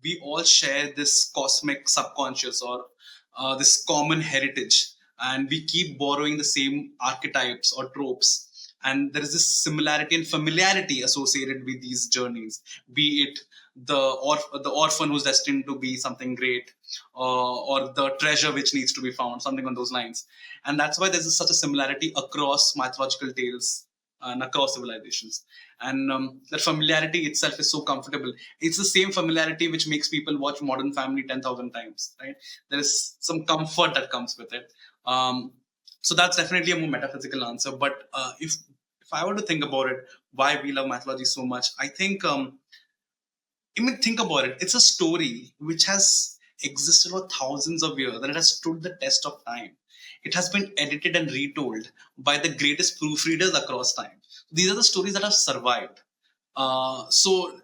we all share this cosmic subconscious or this common heritage, and we keep borrowing the same archetypes or tropes. And there is this similarity and familiarity associated with these journeys, be it the orphan who's destined to be something great, or the treasure which needs to be found, something on those lines. And that's why there's such a similarity across mythological tales and across civilizations. And that familiarity itself is so comfortable. It's the same familiarity which makes people watch Modern Family 10,000 times, right? There is some comfort that comes with it. So that's definitely a more metaphysical answer. But if I were to think about it, why we love mythology so much, I think, think about it. It's a story which has existed for thousands of years, and it has stood the test of time. It has been edited and retold by the greatest proofreaders across time. These are the stories that have survived. So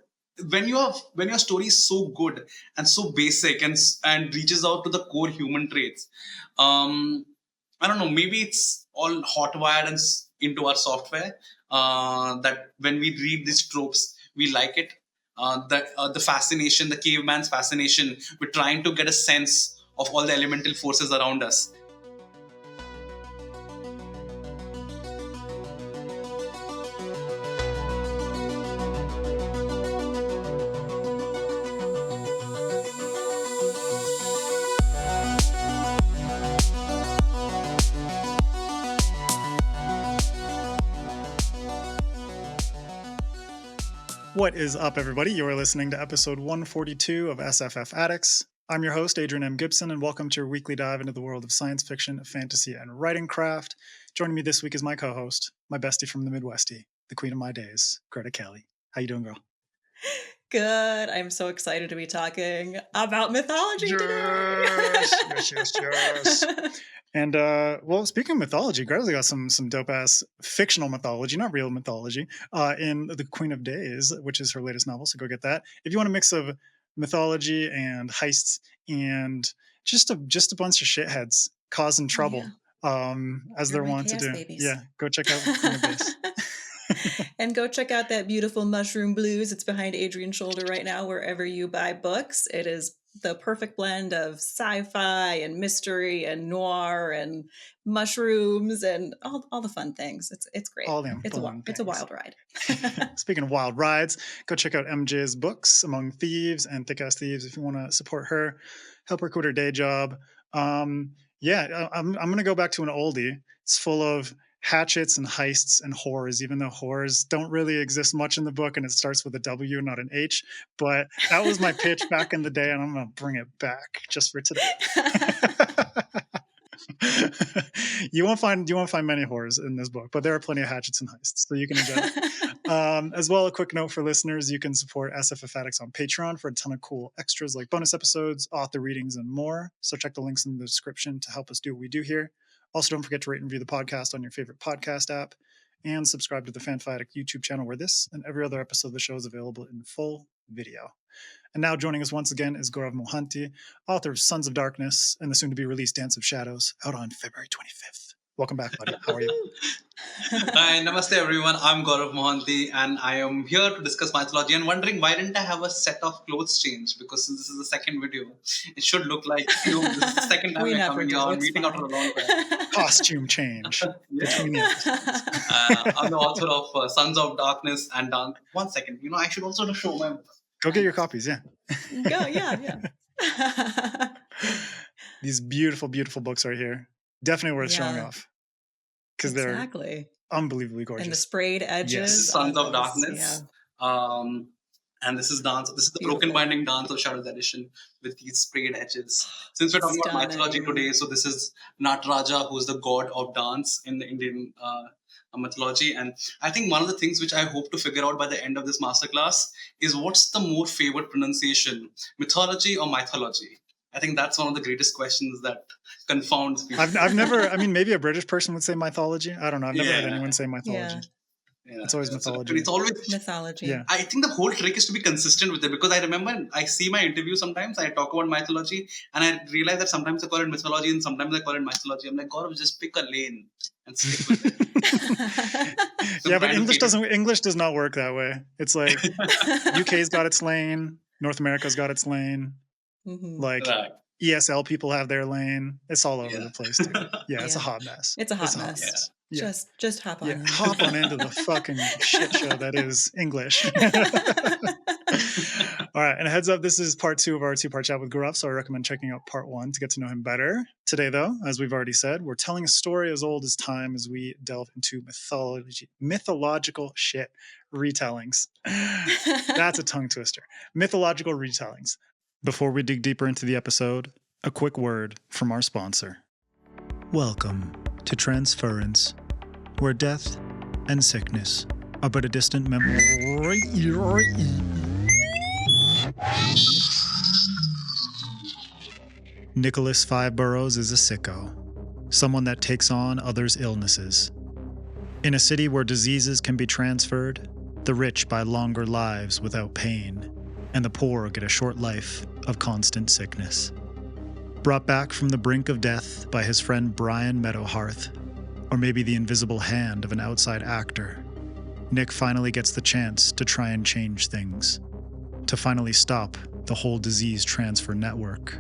when your story is so good and so basic and reaches out to the core human traits, I don't know, maybe it's all hot-wired and into our software, that when we read these tropes, we like it. The fascination, the caveman's fascination with trying to get a sense of all the elemental forces around us. What is up, everybody? You are listening to episode 142 of SFF Addicts. I'm your host, Adrian M. Gibson, and welcome to your weekly dive into the world of science fiction, fantasy, and writing craft. Joining me this week is my co-host, my bestie from the Midwestie, the queen of my days, Greta Kelly. How you doing, girl? Good. I'm so excited to be talking about mythology today. Yes. And, well, speaking of mythology, Greta's got some dope-ass fictional mythology, not real mythology, in The Queen of Days, which is her latest novel, so go get that. If you want a mix of mythology and heists and just a bunch of shitheads causing trouble, as they're wont to do. Babies. Yeah, go check out The Queen of Days. And go check out that beautiful Mushroom Blues. It's behind Adrian's shoulder right now, wherever you buy books. It is the perfect blend of sci-fi and mystery and noir and mushrooms and all the fun things. It's great. It's a wild ride. Speaking of wild rides, go check out MJ's books, Among Thieves and Thick-Ass Thieves, if you want to support her, help her quit her day job. I'm going to go back to an oldie. It's full of hatchets and heists and whores, even though whores don't really exist much in the book and it starts with a W, not an H. But that was my pitch back in the day, and I'm going to bring it back just for today. You won't find many whores in this book, but there are plenty of hatchets and heists, so you can enjoy it. As well, a quick note for listeners, you can support SFF Addicts on Patreon for a ton of cool extras like bonus episodes, author readings, and more. So check the links in the description to help us do what we do here. Also, don't forget to rate and review the podcast on your favorite podcast app and subscribe to the FanFiAddict YouTube channel where this and every other episode of the show is available in full video. And now joining us once again is Gourav Mohanty, author of Sons of Darkness and the soon-to-be-released Dance of Shadows, out on February 25th. Welcome back, buddy. How are you? Hi, namaste everyone. I'm Gourav Mohanty and I am here to discuss mythology and wondering why didn't I have a set of clothes change, because this is the second video. It should look like this is the second time we're coming here, meeting after a long time. Costume change. I'm the author of Sons of Darkness and Dance. 1 second, I should also show my... Go get your copies, yeah. These beautiful, beautiful books right here. Definitely worth showing off. Because they're unbelievably gorgeous. And the sprayed edges. Yes. Sons of Darkness. Yeah. And this is Dance. This is the Broken Binding Dance of Shadows edition with these sprayed edges. Since we're talking about mythology today, so this is Nataraja, who's the god of dance in the Indian mythology. And I think one of the things which I hope to figure out by the end of this masterclass is what's the more favored pronunciation, mythology or mythology? I think that's one of the greatest questions that confounds people. I've never, maybe a British person would say mythology. I don't know. I've never heard anyone say mythology. Yeah. It's always mythology. It's always mythology. Yeah. I think the whole trick is to be consistent with it, because I remember I see my interview sometimes, I talk about mythology, and I realize that sometimes I call it mythology and sometimes I call it mythology. I'm like, Gaurav, just pick a lane and stick with it. Yeah, but English does not work that way. It's like UK's got its lane. North America's got its lane. Mhm. Like Right. ESL people have their lane. It's all over Yeah. the place too. Yeah, it's a Yeah. hot mess. It's a hot mess. mess. Yeah. Just hop on Yeah. in. Hop on into the fucking shit show that is English. All right. And a heads up, this is part 2 of our 2-part chat with Gourav. So I recommend checking out part 1 to get to know him better. Today, though, as we've already said, we're telling a story as old as time as we delve into mythological shit retellings. That's a tongue twister. Mythological retellings. Before we dig deeper into the episode, a quick word from our sponsor. Welcome to Transference, where death and sickness are but a distant memory. Nicholas Five Boroughs is a sicko, someone that takes on others' illnesses. In a city where diseases can be transferred, the rich buy longer lives without pain, and the poor get a short life of constant sickness. Brought back from the brink of death by his friend Brian Meadowhearth, or maybe the invisible hand of an outside actor, Nick finally gets the chance to try and change things, to finally stop the whole disease transfer network.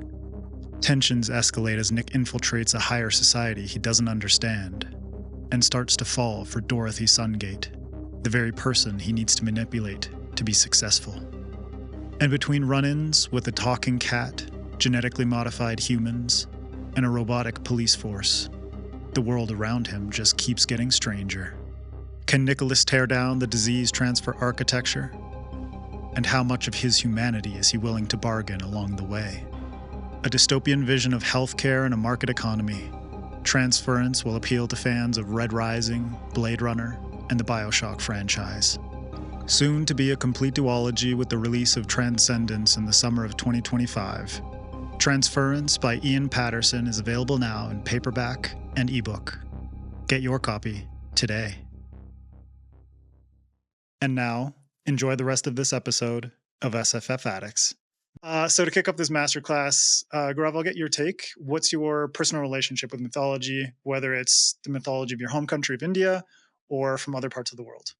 Tensions escalate as Nick infiltrates a higher society he doesn't understand, and starts to fall for Dorothy Sungate, the very person he needs to manipulate to be successful. And between run-ins with a talking cat, genetically modified humans, and a robotic police force, the world around him just keeps getting stranger. Can Nicholas tear down the disease transfer architecture? And how much of his humanity is he willing to bargain along the way? A dystopian vision of healthcare and a market economy, Transference will appeal to fans of Red Rising, Blade Runner, and the BioShock franchise. Soon to be a complete duology with the release of Transcendence in the summer of 2025. Transference by Ian Patterson is available now in paperback and ebook. Get your copy today. And now, enjoy the rest of this episode of SFF Addicts. So to kick off this masterclass, Gourav, I'll get your take. What's your personal relationship with mythology, whether it's the mythology of your home country of India or from other parts of the world?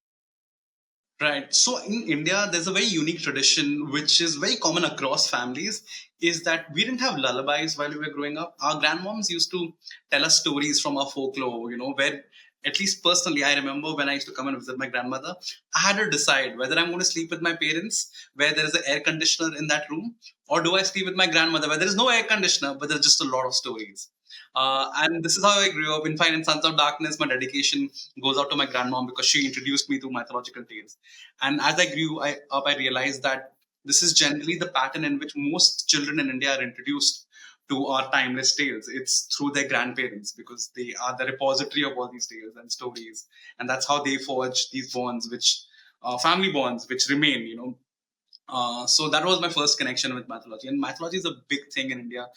Right. So in India, there's a very unique tradition which is very common across families, is that we didn't have lullabies while we were growing up. Our grandmoms used to tell us stories from our folklore, where, at least personally, I remember when I used to come and visit my grandmother, I had to decide whether I'm going to sleep with my parents, where there is an air conditioner in that room, or do I sleep with my grandmother, where there is no air conditioner, but there's just a lot of stories. And this is how I grew up. In fact, in Sons of Darkness, my dedication goes out to my grandmom because she introduced me to mythological tales. And as I grew up, I realized that this is generally the pattern in which most children in India are introduced to our timeless tales. It's through their grandparents, because they are the repository of all these tales and stories. And that's how they forge these bonds, which family bonds, which remain, So that was my first connection with mythology. And mythology is a big thing in India.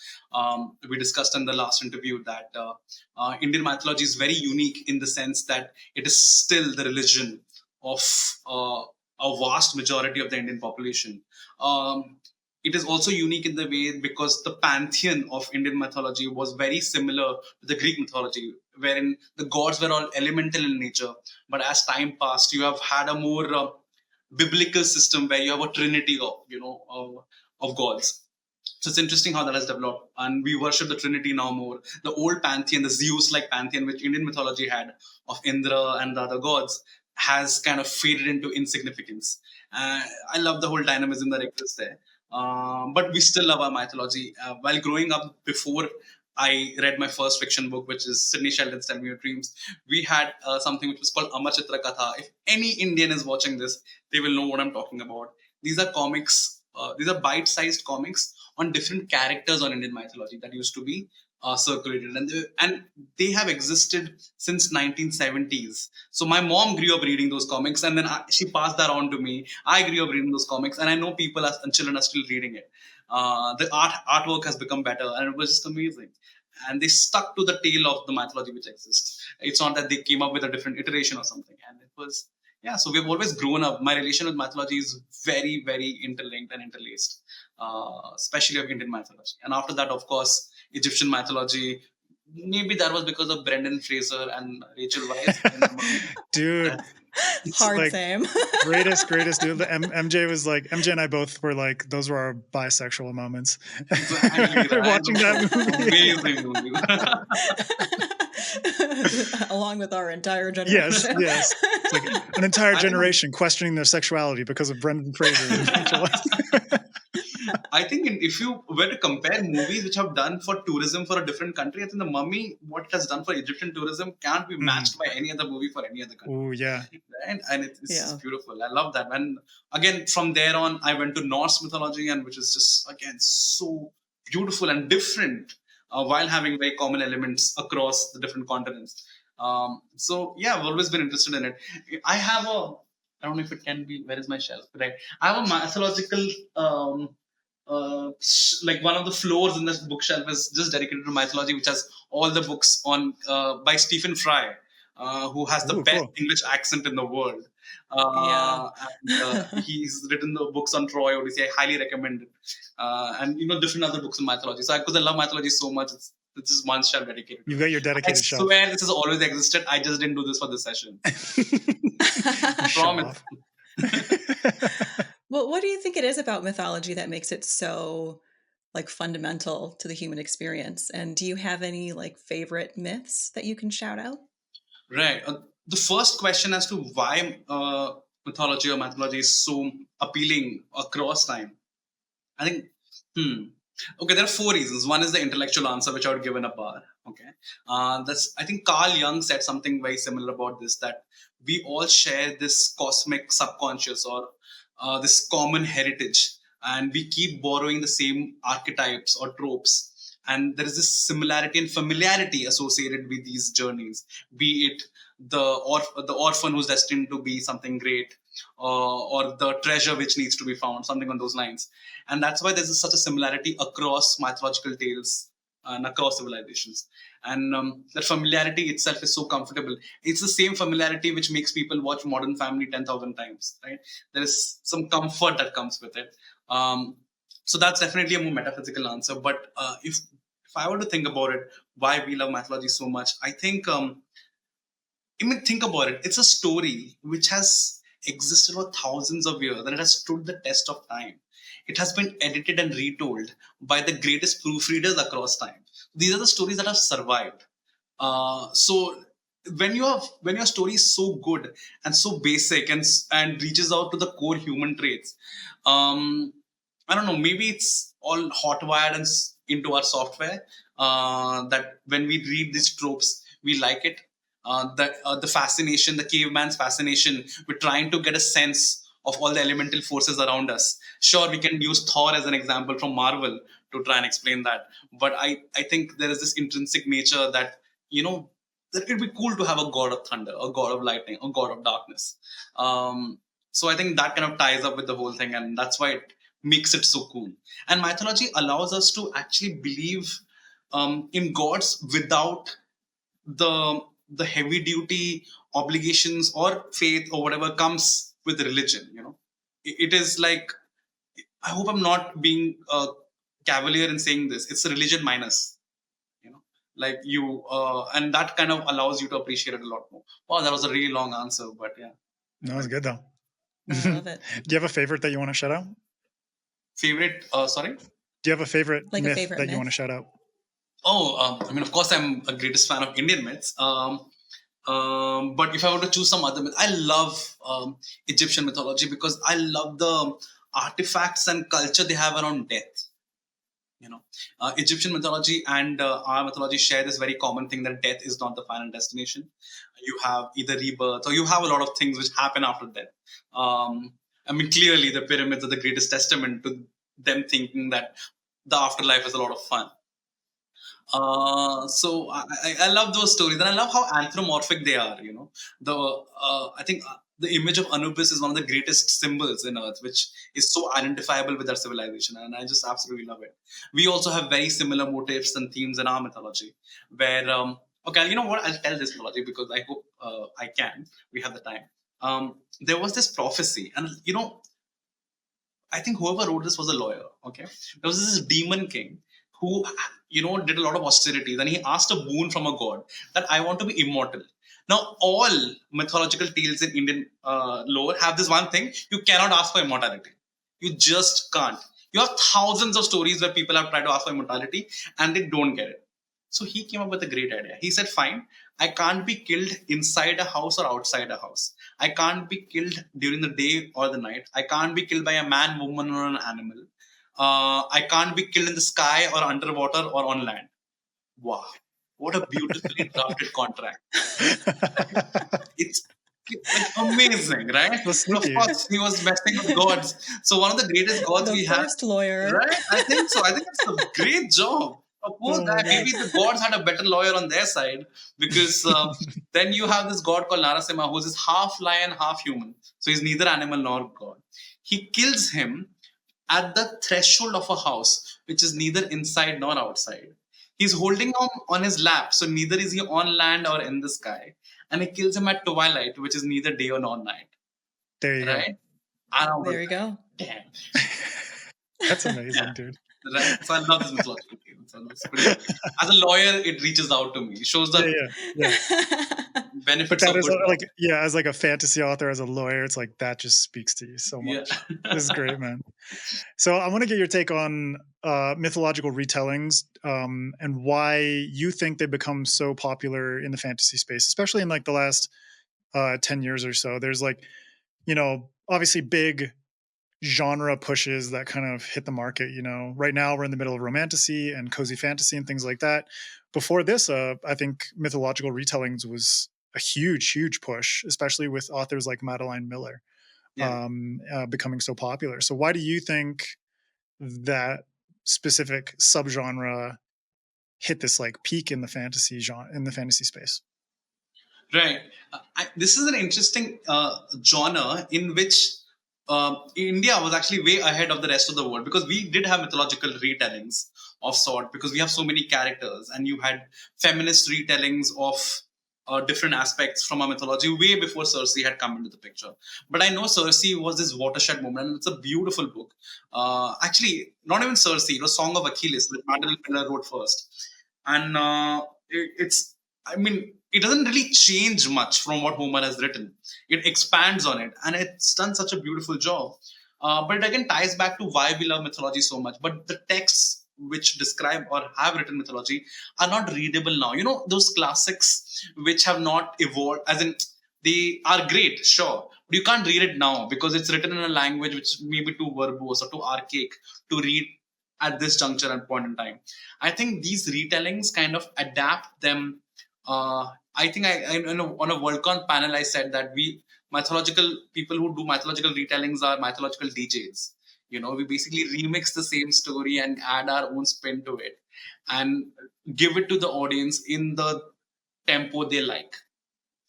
We discussed in the last interview that Indian mythology is very unique in the sense that it is still the religion of a vast majority of the Indian population. It is also unique in the way because the pantheon of Indian mythology was very similar to the Greek mythology, wherein the gods were all elemental in nature. But as time passed, you have had a more biblical system where you have a trinity of gods. So it's interesting how that has developed, and we worship the trinity now more. The old pantheon, the Zeus-like pantheon, which Indian mythology had of Indra and the other gods, has kind of faded into insignificance. I love the whole dynamism that exists there. But we still love our mythology. While growing up, before I read my first fiction book, which is Sidney Sheldon's Tell Me Your Dreams, we had something which was called Amar Chitra Katha. If any Indian is watching this, they will know what I'm talking about. These are comics. These are bite-sized comics on different characters on Indian mythology that used to be circulated, and they have existed since 1970s. So my mom grew up reading those comics, and then she passed that on to me. I grew up reading those comics, and I know people and children are still reading it. The artwork has become better, and it was just amazing. And they stuck to the tale of the mythology which exists. It's not that they came up with a different iteration or something. And it was, so we've always grown up. My relation with mythology is very, very interlinked and interlaced, especially of Indian mythology. And after that, of course, Egyptian mythology. Maybe that was because of Brendan Fraser and Rachel Weisz. Dude, Hard like, same. greatest dude. MJ and I both were like, those were our bisexual moments. Exactly, right? Watching that movie. Amazing movie. Along with our entire generation. Yes. It's like an entire I think- generation questioning their sexuality because of Brendan Fraser. I think if you were to compare movies which have done for tourism for a different country, I think The Mummy, what it has done for Egyptian tourism, can't be matched by any other movie for any other country. Oh yeah. And it's beautiful. I love that. And again, from there on, I went to Norse mythology, and which is just again so beautiful and different, while having very common elements across the different continents. So yeah, I've always been interested in it. I don't know if it can be. Where is my shelf? Right. I have a mythological. Like one of the floors in this bookshelf is just dedicated to mythology, which has all the books on by Stephen Fry, who has the best English accent in the world. And he's written the books on Troy Odyssey. I highly recommend it. And different other books on mythology. So because I love mythology so much, this is one shelf dedicated. You've got your dedicated shelf. I swear this has always existed. I just didn't do this for this session. Promise. Well, what do you think it is about mythology that makes it so fundamental to the human experience? And do you have any favorite myths that you can shout out? Right. The first question as to why mythology or mythology is so appealing across time. I think, okay, there are 4 reasons. One is the intellectual answer, which I would give in a bar. Okay. I think Carl Jung said something very similar about this, that we all share this cosmic subconscious or this common heritage, and we keep borrowing the same archetypes or tropes, and there is this similarity and familiarity associated with these journeys, be it the orphan who's destined to be something great, or the treasure which needs to be found, something on those lines. And that's why there's such a similarity across mythological tales and across civilizations. And that familiarity itself is so comfortable. It's the same familiarity which makes people watch Modern Family 10,000 times, right? There is some comfort that comes with it. So that's definitely a more metaphysical answer. But if I were to think about it, why we love mythology so much, I think, think about it. It's a story which has existed for thousands of years, and it has stood the test of time. It has been edited and retold by the greatest proofreaders across time. These are the stories that have survived. So when your story is so good and so basic and reaches out to the core human traits, I don't know, maybe it's all hot-wired and into our software, that when we read these tropes, we like it. The fascination, the caveman's fascination with trying to get a sense of all the elemental forces around us. Sure, we can use Thor as an example from Marvel to try and explain that. But I think there is this intrinsic nature that, that it'd be cool to have a god of thunder, a god of lightning, a god of darkness. So I think that kind of ties up with the whole thing, and that's why it makes it so cool. And mythology allows us to actually believe in gods without the heavy duty obligations or faith or whatever comes with religion. It is like, I hope I'm not being cavalier in saying this, it's a religion minus, like you, and that kind of allows you to appreciate it a lot more. Wow, that was a really long answer, but yeah. That was good though. I love it. Do you have a favorite that you want to shout out? Favorite, sorry? Do you have a favorite Like a myth favorite that myth? you want to shout out? Oh, of course, I'm a greatest fan of Indian myths. But if I were to choose some other myth, I love Egyptian mythology because I love the artifacts and culture they have around death. Egyptian mythology and our mythology share this very common thing, that death is not the final destination. You have either rebirth, or you have a lot of things which happen after death. Clearly the pyramids are the greatest testament to them thinking that the afterlife is a lot of fun. So I love those stories, and I love how anthropomorphic they are. I think the image of Anubis is one of the greatest symbols in Earth, which is so identifiable with our civilization, and I just absolutely love it. We also have very similar motifs and themes in our mythology, where okay, you know what? I'll tell this mythology because I hope I can. We have the time. There was this prophecy, and I think whoever wrote this was a lawyer. Okay, there was this demon king who did a lot of austerities, and he asked a boon from a god that I want to be immortal. Now, all mythological tales in Indian lore have this one thing: you cannot ask for immortality. You just can't. You have thousands of stories where people have tried to ask for immortality and they don't get it. So he came up with a great idea. He said, fine, I can't be killed inside a house or outside a house. I can't be killed during the day or the night. I can't be killed by a man, woman, or an animal. I can't be killed in the sky or underwater or on land. Wow. What a beautifully drafted contract. It's like amazing, right? That's But of sneaky. course, he was messing with gods. So one of the greatest gods The we have, first lawyer. right? I think so. I think it's a great job. A poor Oh guy. my Maybe the gods had a better lawyer on their side, because then you have this god called Narasimha, who's is half lion, half human. So he's neither animal nor god. He kills him at the threshold of a house, which is neither inside nor outside. He's holding him on his lap, so neither is he on land or in the sky. And he kills him at twilight, which is neither day or nor night. There you go. Right? I don't know. There you go. Damn. That's amazing, Yeah. dude. Right? So I love this mythological tale. So it's pretty, as a lawyer, it reaches out to me. It shows the Yeah. But benefits that of is good law. as like a fantasy author, as a lawyer, it's like that just speaks to you so Yeah. much. This is great, man. So I want to get your take on mythological retellings, and why you think they become so popular in the fantasy space, especially in like the last 10 years or so. There's like, obviously big genre pushes that kind of hit the market. Right now we're in the middle of romantasy and cozy fantasy and things like that. Before this, I think mythological retellings was a huge push, especially with authors like Madeline Miller Yeah. becoming so popular. So why do you think that specific subgenre hit this like peak in the fantasy genre, in the fantasy space? Right. This is an interesting genre in which India was actually way ahead of the rest of the world, because we did have mythological retellings of sort, because we have so many characters, and you had feminist retellings of different aspects from our mythology way before Circe had come into the picture. But I know Circe was this watershed moment, and it's a beautiful book. Actually, not even Circe, it was Song of Achilles, which Madeline Miller wrote first. And it's, I mean, it doesn't really change much from what Homer has written. It expands on it, and it's done such a beautiful job. But it again ties back to why we love mythology so much. But the texts which describe or have written mythology are not readable now. Those classics which have not evolved, as in they are great, sure, but you can't read it now because it's written in a language which may be too verbose or too archaic to read at this juncture and point in time. I think these retellings kind of adapt them. I think on a Worldcon panel I said that we mythological people who do mythological retellings are mythological DJs. We basically remix the same story and add our own spin to it and give it to the audience in the tempo they like.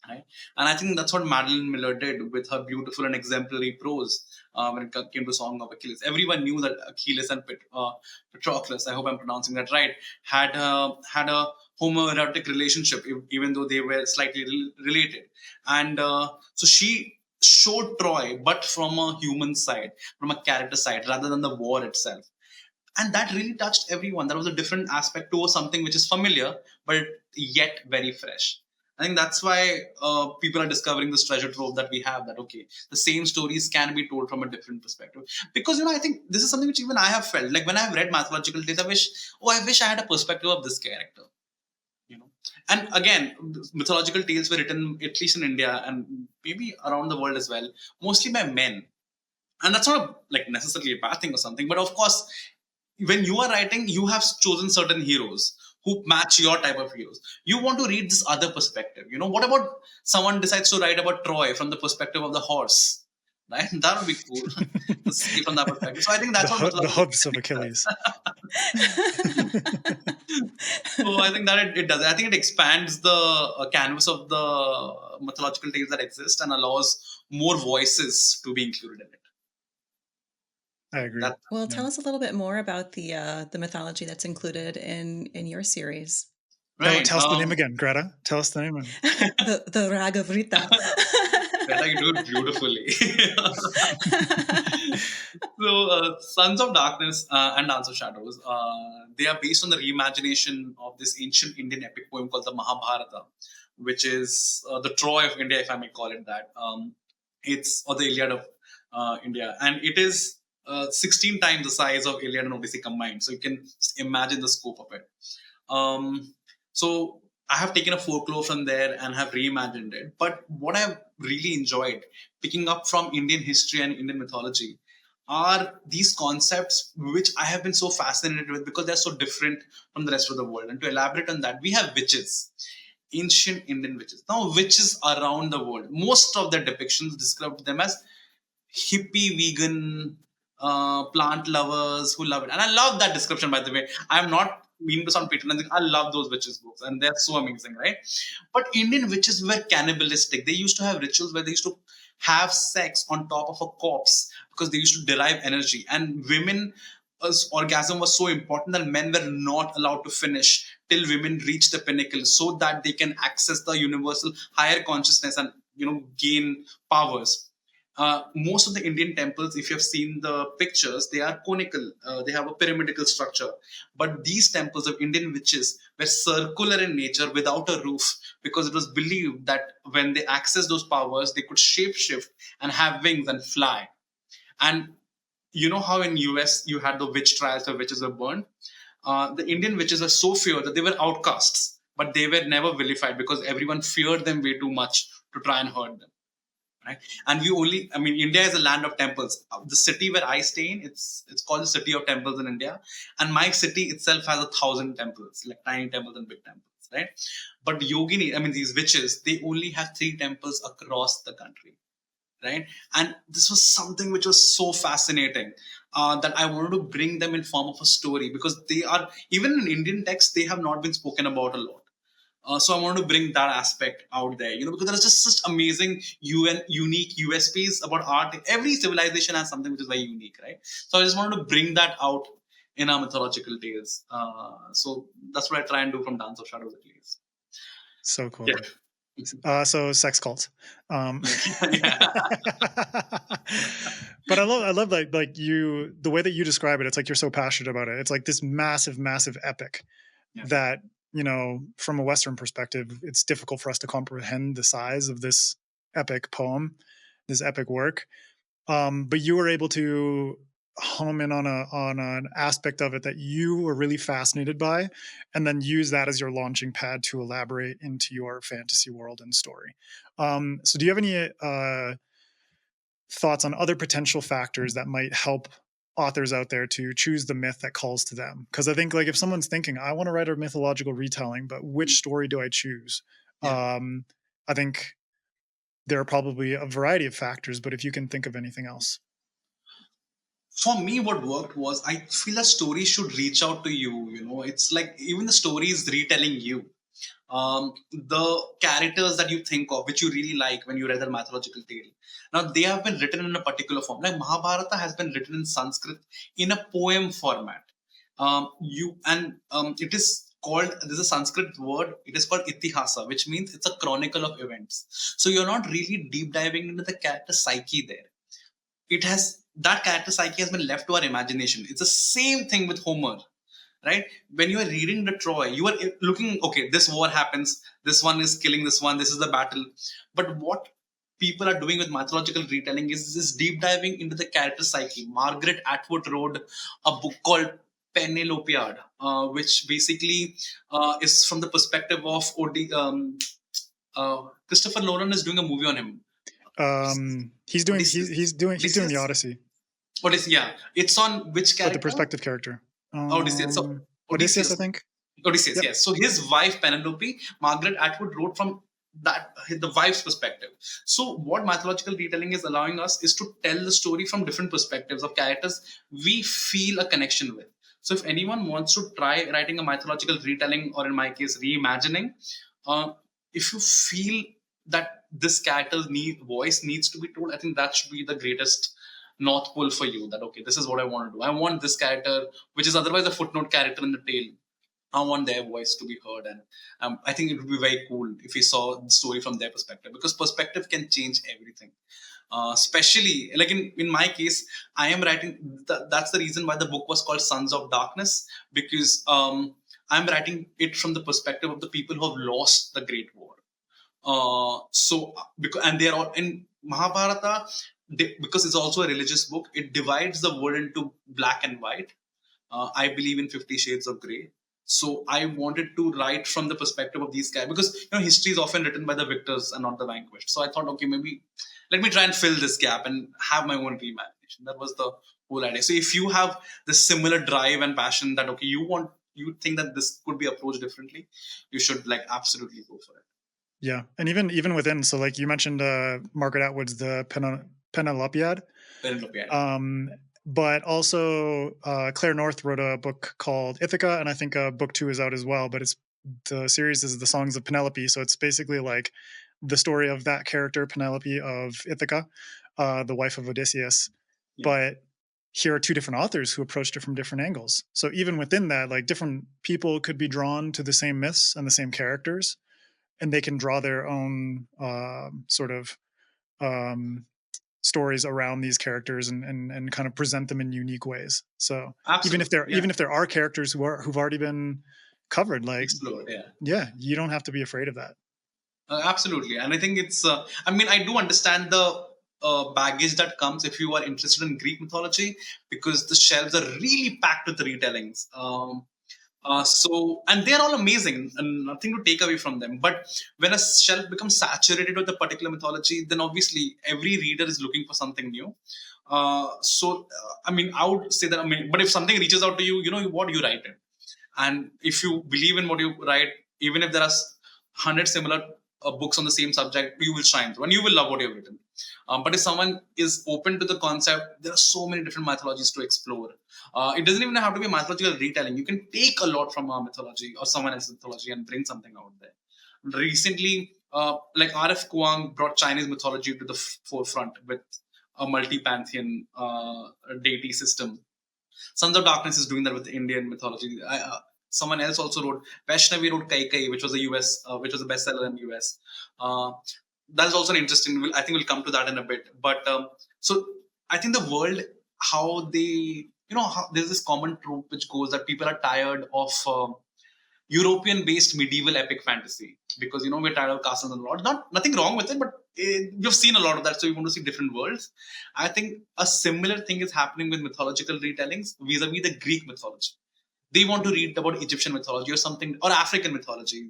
Right? And I think that's what Madeline Miller did with her beautiful and exemplary prose when it came to Song of Achilles. Everyone knew that Achilles and Patroclus, I hope I'm pronouncing that right, had a homoerotic relationship, even though they were slightly related. And so she showed Troy, but from a human side, from a character side, rather than the war itself. And that really touched everyone. That was a different aspect to something which is familiar, but yet very fresh. I think that's why people are discovering this treasure trove that we have, that, okay, the same stories can be told from a different perspective. Because, I think this is something which even I have felt. Like when I've read mythological tales, I wish I had a perspective of this character. And again, mythological tales were written, at least in India and maybe around the world as well, mostly by men. And that's not necessarily a bad thing or something. But of course, when you are writing, you have chosen certain heroes who match your type of heroes. You want to read this other perspective. What about someone decides to write about Troy from the perspective of the horse? Right? That would be cool to see from that perspective. So I think that's the hooves of Achilles. So I think that it does. I think it expands the canvas of the mythological tales that exist and allows more voices to be included in it. I agree. Well, tell us a little bit more about the mythology that's included in your series. Right. Tell us the name again, Greta. Tell us the name. the Rag of Rita. Greta, you do it beautifully. So, Sons of Darkness and Dance of Shadows, they are based on the reimagination of this ancient Indian epic poem called the Mahabharata, which is the Troy of India, if I may call it that. It's or the Iliad of India, and it is 16 times the size of Iliad and Odyssey combined. So you can just imagine the scope of it. So I have taken a folklore from there and have reimagined it. But what I've really enjoyed picking up from Indian history and Indian mythology are these concepts which I have been so fascinated with because they're so different from the rest of the world. And to elaborate on that, we have witches, ancient Indian witches. Now, witches around the world, most of their depictions describe them as hippie, vegan, plant lovers who love it. And I love that description, by the way. I'm not mean to sound patronizing. I love those witches books, and they're so amazing, right? But Indian witches were cannibalistic. They used to have rituals where they used to have sex on top of a corpse because they used to derive energy. And women, orgasm was so important that men were not allowed to finish till women reach the pinnacle, so that they can access the universal higher consciousness and gain powers. Most of the Indian temples, if you have seen the pictures, they are conical. They have a pyramidical structure. But these temples of Indian witches were circular in nature without a roof, because it was believed that when they access those powers, they could shapeshift and have wings and fly. And you know how in US you had the witch trials where witches were burned? The Indian witches were so feared that they were outcasts, but they were never vilified because everyone feared them way too much to try and hurt them. Right? And India is a land of temples. The city where I stay in, it's called the City of Temples in India. And my city itself has 1,000 temples, like tiny temples and big temples, right? But Yogini, these witches, they only have 3 temples across the country, right? And this was something which was so fascinating that I wanted to bring them in form of a story, because they are, even in Indian texts, they have not been spoken about a lot. So I want to bring that aspect out there, because there is just such amazing unique USPs about art. Every civilization has something which is very unique, right? So I just wanted to bring that out in our mythological tales. So that's what I try and do from Dance of Shadows, at least. So cool. Yeah. So sex cult. Yeah. But I love like you, the way that you describe it. It's like you're so passionate about it. It's like this massive epic that, from a Western perspective, it's difficult for us to comprehend the size of this epic poem, this epic work. But you were able to home in on an aspect of it that you were really fascinated by, and then use that as your launching pad to elaborate into your fantasy world and story. So do you have any thoughts on other potential factors that might help authors out there to choose the myth that calls to them? Because I think, like, if someone's thinking, I want to write a mythological retelling, but which story do I choose? Yeah. I think there are probably a variety of factors, but if you can think of anything else. For me, what worked was, I feel a story should reach out to you. It's like even the story is retelling you. The characters that you think of, which you really like when you read a mythological tale. Now, they have been written in a particular form. Like Mahabharata has been written in Sanskrit in a poem format. It is called, there's a Sanskrit word, it is called itihasa, which means it's a chronicle of events. So you're not really deep diving into the character psyche there. That character psyche has been left to our imagination. It's the same thing with Homer. Right? When you are reading the Troy, you are looking, okay, this war happens, this one is killing this one, this is the battle. But what people are doing with mythological retelling is deep diving into the character psyche. Margaret Atwood wrote a book called Penelopead, which basically is from the perspective of Christopher Nolan is doing a movie on him. He's doing the Odyssey. It's on which character? But the perspective character. Odysseus. So, Odysseus, I think. Odysseus, yep. Yes. So his wife Penelope, Margaret Atwood wrote from the wife's perspective. So what mythological retelling is allowing us is to tell the story from different perspectives of characters we feel a connection with. So if anyone wants to try writing a mythological retelling, or in my case, reimagining, if you feel that this character's voice needs to be told, I think that should be the greatest North Pole for you. That, okay, this is what I want to do. I want this character, which is otherwise a footnote character in the tale, I want their voice to be heard. And I think it would be very cool if we saw the story from their perspective, because perspective can change everything. Especially like in my case, I am writing, that's the reason why the book was called Sons of Darkness, because I'm writing it from the perspective of the people who have lost the Great War. Because and they're all in Mahabharata, because it's also a religious book. It divides the world into black and white. I believe in 50 Shades of Grey. So I wanted to write from the perspective of these guys, because history is often written by the victors and not the vanquished. So I thought, okay, maybe let me try and fill this gap and have my own reimagination. That was the whole idea. So if you have this similar drive and passion that you think that this could be approached differently, you should absolutely go for it. Yeah, and even within, so like you mentioned, Margaret Atwood's the Penelopiad. But also Claire North wrote a book called Ithaca, and I think book 2 is out as well. But the series is the Songs of Penelope, so it's basically like the story of that character, Penelope of Ithaca, the wife of Odysseus. Yeah. But here are 2 different authors who approached it from different angles. So even within that, like different people could be drawn to the same myths and the same characters, and they can draw their own sort of stories around these characters and kind of present them in unique ways. So absolutely, even if there are characters who've already been covered, like explored, you don't have to be afraid of that. Absolutely, and I think it's. I do understand the baggage that comes if you are interested in Greek mythology, because the shelves are really packed with retellings. And they're all amazing and nothing to take away from them. But when a shelf becomes saturated with a particular mythology, then obviously every reader is looking for something new. I would say that, but if something reaches out to you, you know what, you write it. And if you believe in what you write, even if there are 100 similar books on the same subject, you will shine through and you will love what you've written. But if someone is open to the concept, there are so many different mythologies to explore. It doesn't even have to be a mythological retelling. You can take a lot from our mythology or someone else's mythology and bring something out there. Recently, R.F. Kuang brought Chinese mythology to the forefront with a multi-pantheon deity system. Sons of Darkness is doing that with Indian mythology. Someone else also wrote, Vaishnavi wrote Kai, which was a bestseller in the US. That's also an interesting, I think we'll come to that in a bit. But so I think the world, how they, there's this common trope which goes that people are tired of European-based medieval epic fantasy, because we're tired of castles and lords. Nothing wrong with it, but you've seen a lot of that, so you want to see different worlds. I think a similar thing is happening with mythological retellings vis-a-vis the Greek mythology. They want to read about Egyptian mythology or something, or African mythology,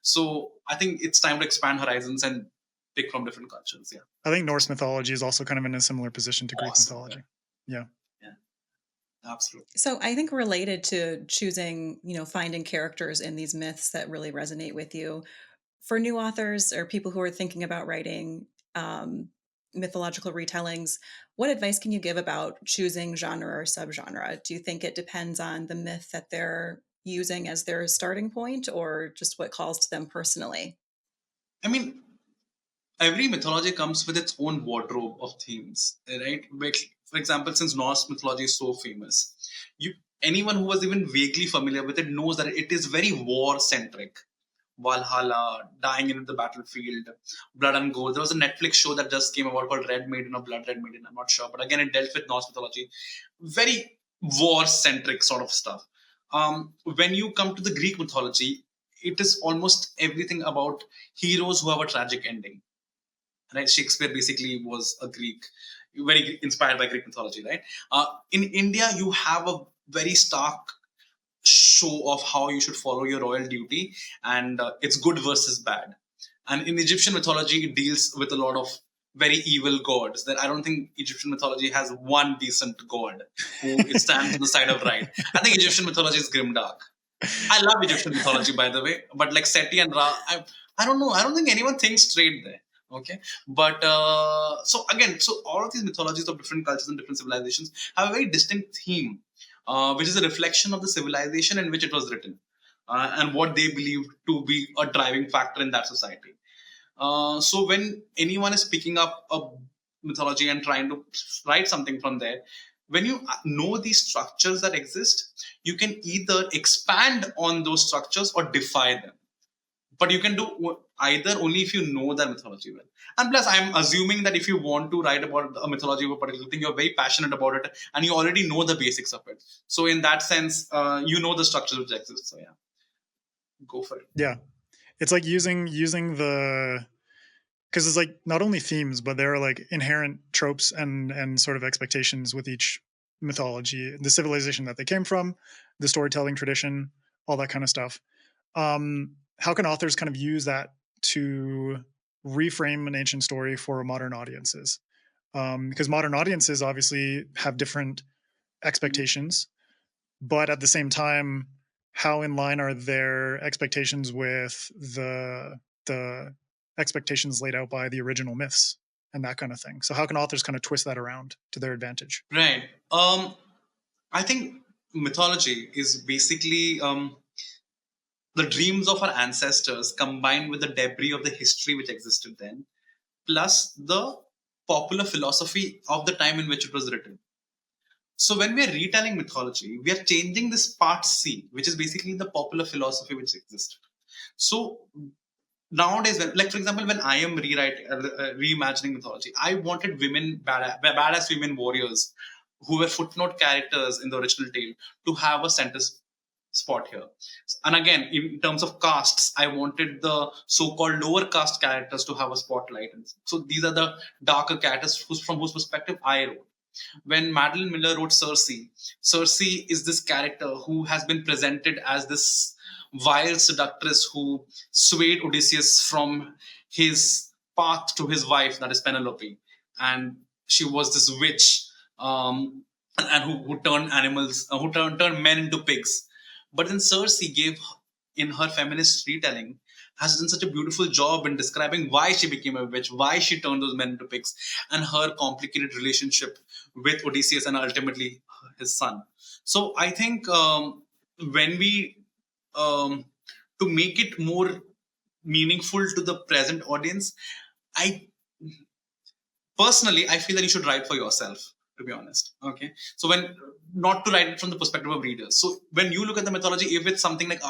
So I think it's time to expand horizons and pick from different cultures. Yeah, I think Norse mythology is also kind of in a similar position to Greek mythology. Yeah. Absolutely. So I think related to choosing, finding characters in these myths that really resonate with you, for new authors or people who are thinking about writing mythological retellings, what advice can you give about choosing genre or subgenre? Do you think it depends on the myth that they're using as their starting point, or just what calls to them personally? Every mythology comes with its own wardrobe of themes, right? For example, since Norse mythology is so famous, anyone who was even vaguely familiar with it knows that it is very war-centric. Valhalla, dying in the battlefield, blood and gore. There was a Netflix show that just came about called Red Maiden or Blood Red Maiden. I'm not sure, but again, it dealt with Norse mythology. Very war-centric sort of stuff. When you come to the Greek mythology, it is almost everything about heroes who have a tragic ending. Right? Shakespeare basically was a Greek, very inspired by Greek mythology, right? In India, you have a very stark show of how you should follow your royal duty, and it's good versus bad. And in Egyptian mythology, it deals with a lot of very evil gods. That I don't think Egyptian mythology has one decent god who stands on the side of right. I think Egyptian mythology is grimdark. I love Egyptian mythology, by the way, but like Seti and Ra, I don't know. I don't think anyone thinks straight there. Okay, but so all of these mythologies of different cultures and different civilizations have a very distinct theme, which is a reflection of the civilization in which it was written, and what they believe to be a driving factor in that society. So when anyone is picking up a mythology and trying to write something from there, when you know these structures that exist, you can either expand on those structures or defy them. But you can do either only if you know that mythology well. And plus, I'm assuming that if you want to write about a mythology of a particular thing, you're very passionate about it and you already know the basics of it. So in that sense, you know the structures which exist. So yeah, go for it. Yeah. it's like using the, because it's like not only themes, but there are like inherent tropes and sort of expectations with each mythology, the civilization that they came from, the storytelling tradition, all that kind of stuff. How can authors kind of use that to reframe an ancient story for modern audiences? Because modern audiences obviously have different expectations, but at the same time, how in line are their expectations with the expectations laid out by the original myths and that kind of thing? So how can authors kind of twist that around to their advantage? Right. I think mythology is basically the dreams of our ancestors combined with the debris of the history which existed then, plus the popular philosophy of the time in which it was written. So when we are retelling mythology, we are changing this part C, which is basically the popular philosophy which existed. So nowadays, like for example, when I am reimagining mythology, I wanted women, badass women warriors who were footnote characters in the original tale to have a center spot here. And again, in terms of castes, I wanted the so-called lower caste characters to have a spotlight. And so these are the darker characters from whose perspective I wrote. When Madeline Miller wrote Circe, Circe is this character who has been presented as this vile seductress who swayed Odysseus from his path to his wife, that is Penelope. And she was this witch, and who turned animals, turned men into pigs. But then Circe gave, in her feminist retelling, has done such a beautiful job in describing why she became a witch, why she turned those men into pigs, and her complicated relationship with Odysseus and ultimately his son. So I think when we, to make it more meaningful to the present audience, I personally, I feel that you should write for yourself, to be honest. Okay. So when, not to write it from the perspective of readers. So when you look at the mythology, if it's something like,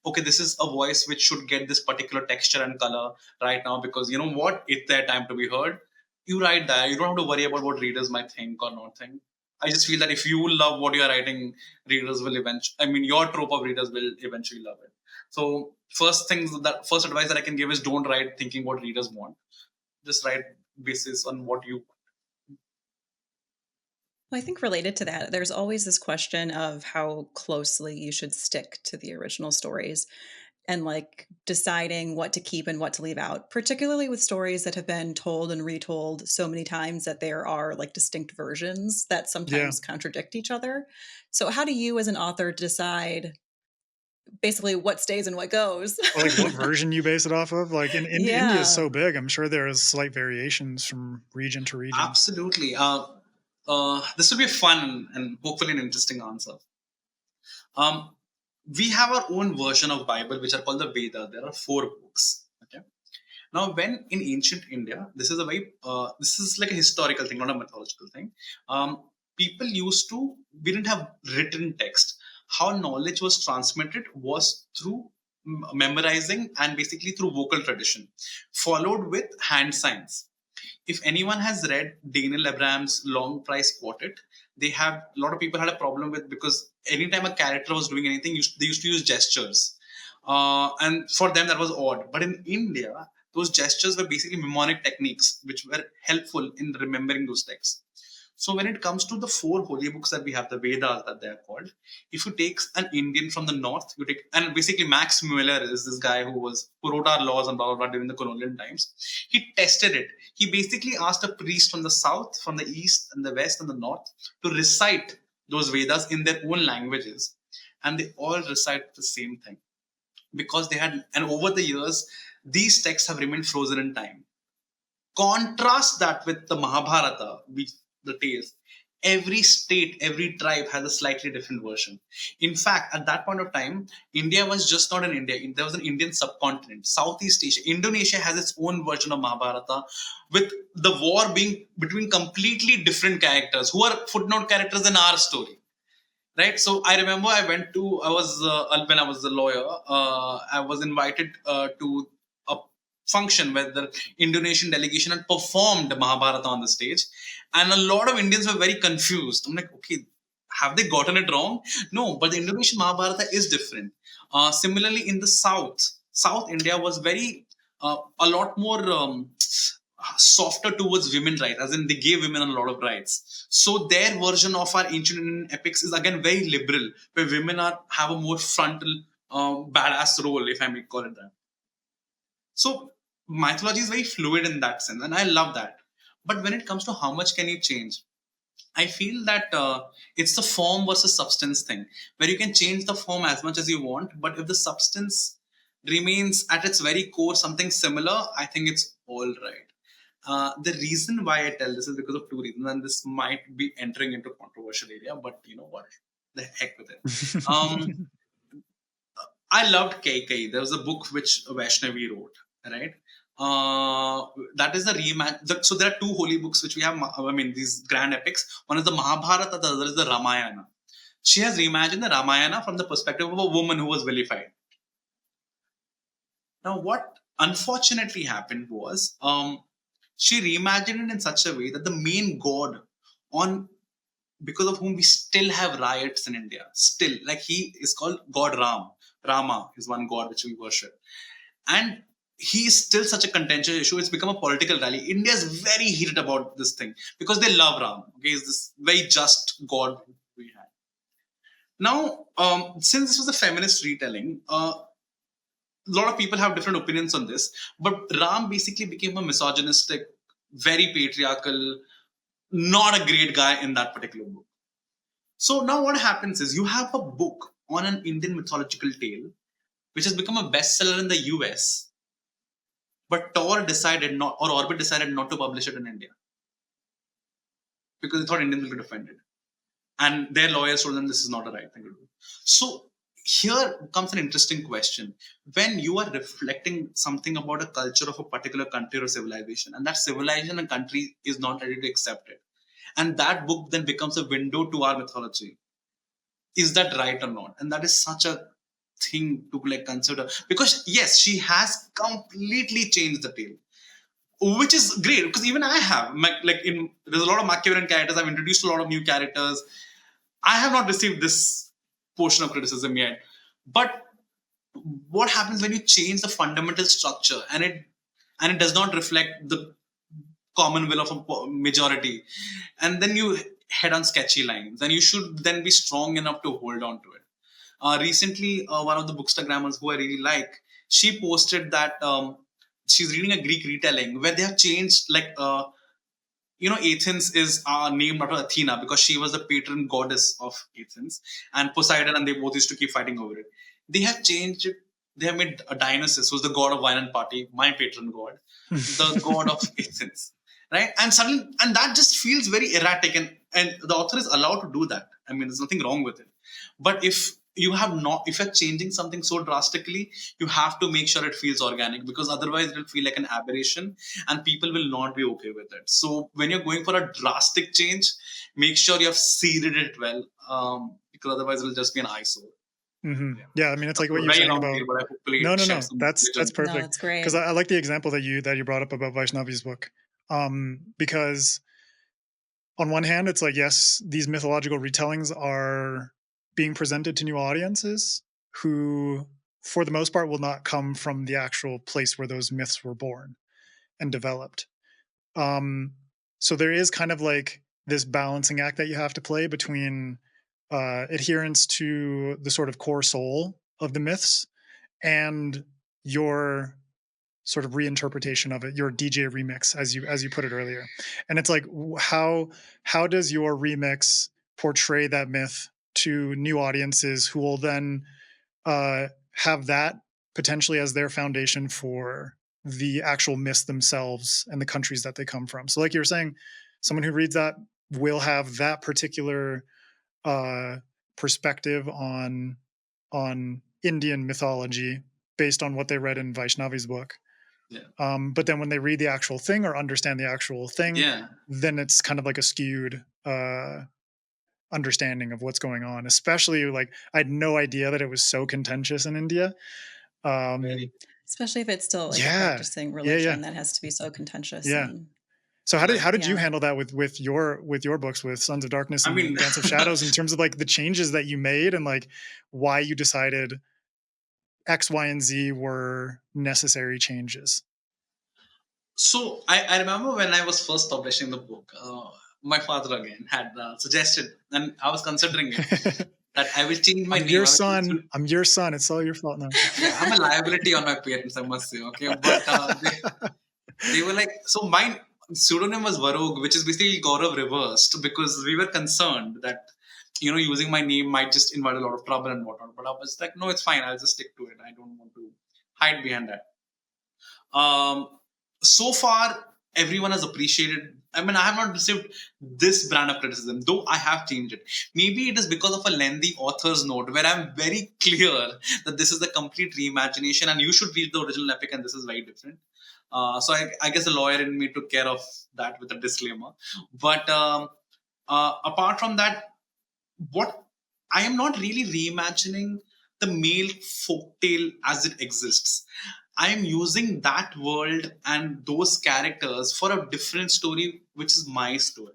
okay, this is a voice which should get this particular texture and color right now, because you know what, it's their time to be heard. You write that. You don't have to worry about what readers might think or not think. I just feel that if you love what you're writing, readers will eventually, I mean, your trope of readers will eventually love it. So first advice that I can give is don't write thinking what readers want. Just write basis on what you. Well, I think related to that, there's always this question of how closely you should stick to the original stories and like deciding what to keep and what to leave out, particularly with stories that have been told and retold so many times that there are like distinct versions that sometimes contradict each other. So how do you as an author decide basically what stays and what goes? Or like what version you base it off of? Like in India is so big, I'm sure there is slight variations from region to region. Absolutely. This will be a fun and hopefully an interesting answer. We have our own version of Bible, which are called the Vedas. There are 4 books. Okay. Now, when in ancient India, this is like a historical thing, not a mythological thing. People we didn't have written text. How knowledge was transmitted was through memorizing and basically through vocal tradition, followed with hand signs. If anyone has read Daniel Abraham's Long Price Quartet, a lot of people had a problem with, because anytime a character was doing anything, they used to use gestures. And for them, that was odd. But in India, those gestures were basically mnemonic techniques, which were helpful in remembering those texts. So when it comes to the 4 holy books that we have, the Vedas that they are called, if you take an Indian from the north, and basically Max Mueller is this guy who wrote our laws and blah, blah, blah during the colonial times. He tested it. He basically asked a priest from the south, from the east and the west and the north to recite those Vedas in their own languages. And they all recite the same thing. Because and over the years, these texts have remained frozen in time. Contrast that with the Mahabharata, the tales. Every state, every tribe has a slightly different version. In fact, at that point of time, India was just not an India. There was an Indian subcontinent, Southeast Asia. Indonesia has its own version of Mahabharata, with the war being between completely different characters who are footnote characters in our story. Right. So I remember when I was a lawyer, I was invited to a function where the Indonesian delegation had performed Mahabharata on the stage. And a lot of Indians were very confused. I'm like, okay, have they gotten it wrong? No, but the Indonesian Mahabharata is different. Similarly, in the South, South India was very a lot more softer towards women rights, as in they gave women a lot of rights. So their version of our ancient Indian epics is again very liberal, where women have a more frontal badass role, if I may call it that. So mythology is very fluid in that sense, and I love that. But when it comes to how much can you change, I feel that it's the form versus substance thing, where you can change the form as much as you want, but if the substance remains at its very core something similar, I think it's all right. The reason why I tell this is because of two reasons, and this might be entering into controversial area, but you know what? The heck with it. I loved Kaikai. There was a book which Vaishnavi wrote, right? That is the reimagine. So there are two holy books which we have. I mean, these grand epics. One is the Mahabharata, the other is the Ramayana. She has reimagined the Ramayana from the perspective of a woman who was vilified. Now, what unfortunately happened was she reimagined it in such a way that the main god, on because of whom we still have riots in India, still, like, he is called God Ram. Rama is one god which we worship, and he is still such a contentious issue. It's become a political rally. India is very heated about this thing because they love Ram. Okay, he's this very just god we had. Now, since this was a feminist retelling, a lot of people have different opinions on this, but Ram basically became a misogynistic, very patriarchal, not a great guy in that particular book. So now what happens is you have a book on an Indian mythological tale, which has become a bestseller in the US, but Tor decided not, or Orbit decided not to publish it in India because they thought Indians will get offended. And their lawyers told them this is not the right thing to do. So here comes an interesting question. When you are reflecting something about a culture of a particular country or civilization, and that civilization and country is not ready to accept it, and that book then becomes a window to our mythology, is that right or not? And that is such a thing to like consider, because yes, she has completely changed the tale, which is great, because even I have there's a lot of Machiavellian characters. I've introduced a lot of new characters. I have not received this portion of criticism yet. But what happens when you change the fundamental structure and it does not reflect the common will of a majority, and then you head on sketchy lines, and you should then be strong enough to hold on to it. Recently, one of the bookstagrammers who I really like, she posted that she's reading a Greek retelling where they have changed Athens is named after Athena because she was the patron goddess of Athens, and Poseidon, and they both used to keep fighting over it. They have changed it. They have made Dionysus, who's the god of wine and party, my patron god, the god of Athens, right? And suddenly, and that just feels very erratic, and the author is allowed to do that. I mean, there's nothing wrong with it. But if you're changing something so drastically, you have to make sure it feels organic, because otherwise it'll feel like an aberration and people will not be okay with it. So when you're going for a drastic change, make sure you have seeded it well, because otherwise it'll just be an eyesore. Mm-hmm. Yeah, I mean, it's like what you're saying about. No, that's perfect. No, that's great. Because I like the example that you brought up about Vaishnavi's book, because on one hand, it's like, yes, these mythological retellings are being presented to new audiences who, for the most part, will not come from the actual place where those myths were born and developed. So there is kind of like this balancing act that you have to play between adherence to the sort of core soul of the myths and your sort of reinterpretation of it, your DJ remix, as you put it earlier. And it's like, how does your remix portray that myth to new audiences who will then have that potentially as their foundation for the actual myths themselves and the countries that they come from. So like you were saying, someone who reads that will have that particular perspective on Indian mythology based on what they read in Vaishnavi's book. Yeah. But then when they read the actual thing or understand the actual thing, then it's kind of like a skewed understanding of what's going on. Especially, like, I had no idea that it was so contentious in India. Especially if it's still like a practicing religion that has to be so contentious. Yeah. So how did you handle that with your books, with Sons of Darkness and Dance of Shadows, in terms of like the changes that you made and like why you decided X, Y, and Z were necessary changes? So I remember when I was first publishing the book, my father again had suggested, and I was considering it, that I will change my I'm name. your I will change son. I'm your son. It's all your fault now. yeah, I'm a liability on my parents, I must say. Okay, but they were like, so my pseudonym was Varog, which is basically Gaurav reversed, because we were concerned that using my name might just invite a lot of trouble and whatnot. But I was like, no, it's fine. I'll just stick to it. I don't want to hide behind that. So far, everyone has appreciated. I mean, I have not received this brand of criticism, though I have changed it. Maybe it is because of a lengthy author's note where I'm very clear that this is the complete reimagination and you should read the original epic and this is very different. So I guess the lawyer in me took care of that with a disclaimer. But apart from that, what I am not really reimagining the male folktale as it exists. I am using that world and those characters for a different story, which is my story.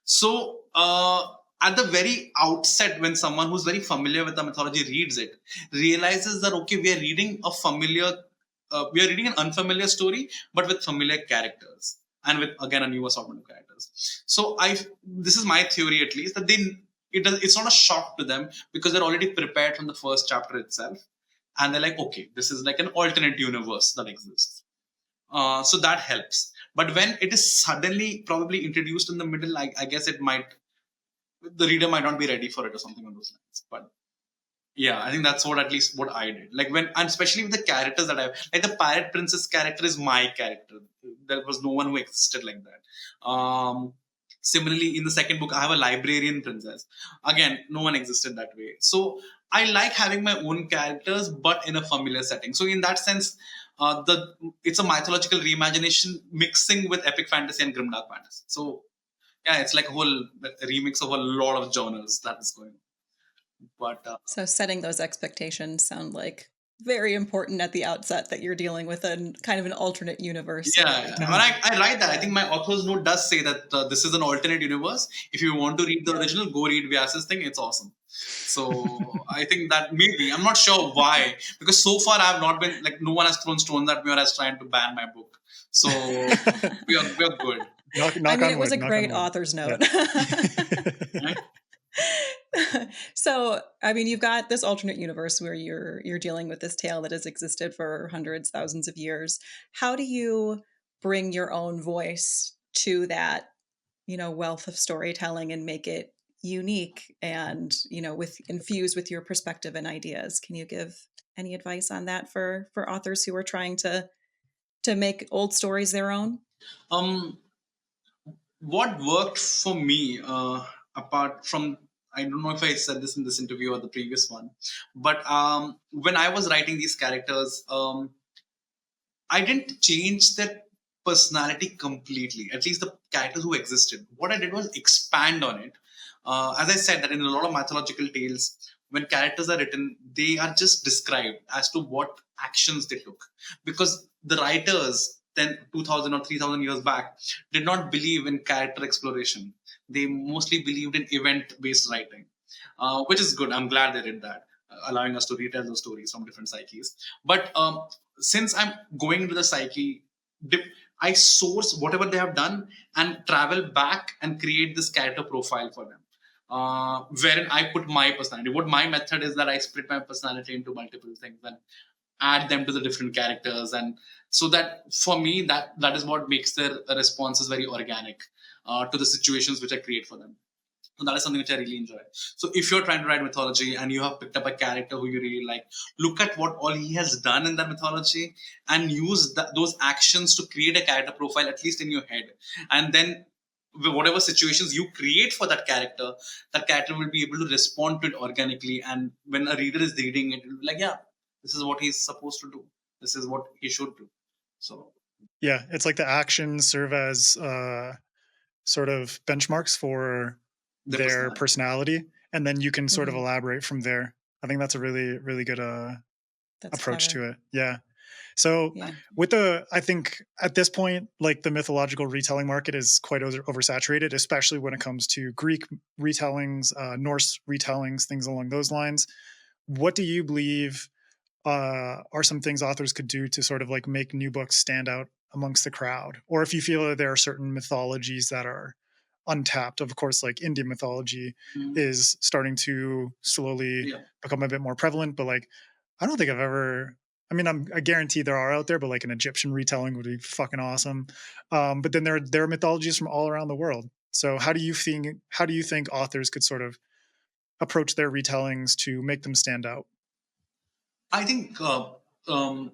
So, at the very outset, when someone who's very familiar with the mythology reads it, realizes that okay, we are reading an unfamiliar story, but with familiar characters and with again a new assortment of characters. So, this is my theory at least that it's not a shock to them because they're already prepared from the first chapter itself, and they're like, okay, this is like an alternate universe that exists. So that helps. But when it is suddenly probably introduced in the middle, I guess the reader might not be ready for it or something on those lines. But yeah, I think that's at least what I did. Like and especially with the characters that like the Pirate Princess character is my character. There was no one who existed like that. Similarly, in the second book, I have a librarian princess. Again, no one existed that way. So I like having my own characters, but in a familiar setting. So in that sense, it's a mythological reimagination mixing with epic fantasy and grimdark fantasy. So yeah, it's like a whole remix of a lot of genres that is going on. But so setting those expectations sound like very important at the outset, that you're dealing with a kind of an alternate universe. Yeah, I like that. I think my author's note does say that this is an alternate universe. If you want to read the original, go read Vyas's thing. It's awesome. So I think that maybe, I'm not sure why, because so far I have not been, like, no one has thrown stones at me or has tried to ban my book. So we are good. Knock it was a great author's note. Right? So, I mean, you've got this alternate universe where you're dealing with this tale that has existed for hundreds, thousands of years. How do you bring your own voice to that, wealth of storytelling and make it unique and, infused with your perspective and ideas? Can you give any advice on that for authors who are trying to make old stories their own? What worked for me, apart from, I don't know if I said this in this interview or the previous one, but when I was writing these characters, I didn't change their personality completely, at least the characters who existed. What I did was expand on it. As I said, that in a lot of mythological tales, when characters are written, they are just described as to what actions they took. Because the writers, then 2000 or 3000 years back, did not believe in character exploration. They mostly believed in event-based writing, which is good. I'm glad they did that, allowing us to retell those stories from different psyches. But since I'm going into the psyche, I source whatever they have done and travel back and create this character profile for them, wherein I put my personality. What my method is that I split my personality into multiple things and add them to the different characters, and so that for me that is what makes their responses very organic to the situations which I create for them. So that is something which I really enjoy. So if you're trying to write mythology and you have picked up a character who you really like, look at what all he has done in that mythology and use those actions to create a character profile, at least in your head. And then whatever situations you create for that character will be able to respond to it organically. And when a reader is reading it, will be like, yeah, this is what he's supposed to do. This is what he should do. So yeah, it's like the actions serve as sort of benchmarks for their personality, and then you can sort of elaborate from there. I think that's a really, really good approach to it. Yeah. So with I think at this point, like, the mythological retelling market is quite oversaturated, especially when it comes to Greek retellings, Norse retellings, things along those lines. What do you believe are some things authors could do to sort of like make new books stand out amongst the crowd, or if you feel that there are certain mythologies that are untapped. Of course, like Indian mythology Mm, is starting to slowly yeah. become a bit more prevalent, but like I don't think I've ever. I mean, I guarantee there are out there, but like an Egyptian retelling would be fucking awesome. But then there are mythologies from all around the world. So how do you think authors could sort of approach their retellings to make them stand out? I think the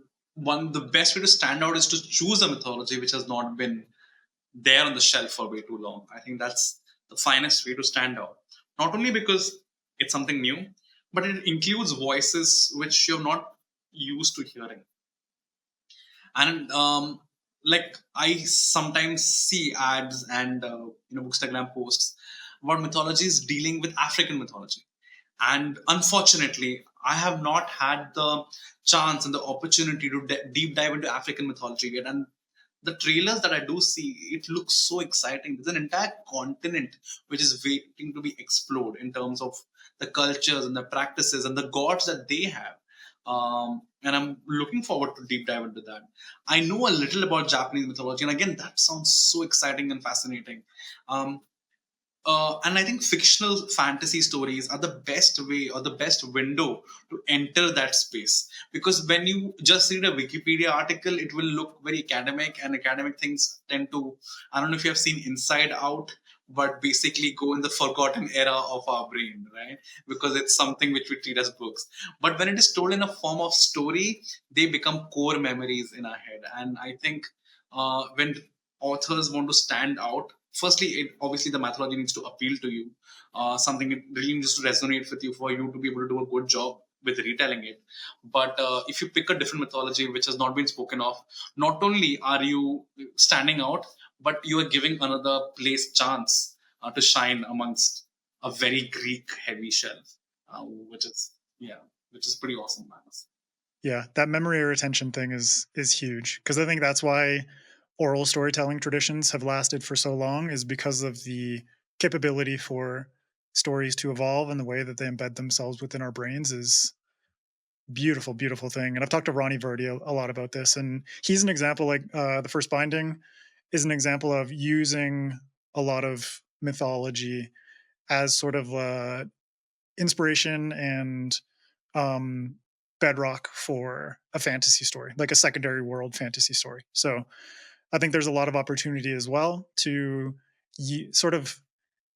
best way to stand out is to choose a mythology which has not been there on the shelf for way too long. I think that's the finest way to stand out. Not only because it's something new, but it includes voices which you're not used to hearing. And like I sometimes see ads and Bookstagram posts about mythologies dealing with African mythology, and unfortunately I have not had the chance and the opportunity to deep dive into African mythology yet. And the trailers that I do see, it looks so exciting. There's an entire continent which is waiting to be explored in terms of the cultures and the practices and the gods that they have. And I'm looking forward to deep dive into that. I know a little about Japanese mythology, and again, that sounds so exciting and fascinating. Um, and I think fictional fantasy stories are the best way or the best window to enter that space. Because when you just read a Wikipedia article, it will look very academic, and academic things tend to, I don't know if you have seen Inside Out, but basically go in the forgotten era of our brain, right? Because it's something which we treat as books. But when it is told in a form of story, they become core memories in our head. And I think when authors want to stand out, firstly, obviously the mythology needs to appeal to you. Something it really needs to resonate with you for you to be able to do a good job with retelling it. But if you pick a different mythology which has not been spoken of, not only are you standing out, but you are giving another place chance to shine amongst a very Greek heavy shelf, which is yeah, which is pretty awesome, man. Yeah, that memory retention thing is huge because I think that's why oral storytelling traditions have lasted for so long is because of the capability for stories to evolve and the way that they embed themselves within our brains is beautiful, beautiful thing. And I've talked to Ronnie Verdi a lot about this, and he's an example. Like the first binding is an example of using a lot of mythology as sort of inspiration and um, bedrock for a fantasy story, like a secondary world fantasy story. So I think there's a lot of opportunity as well to sort of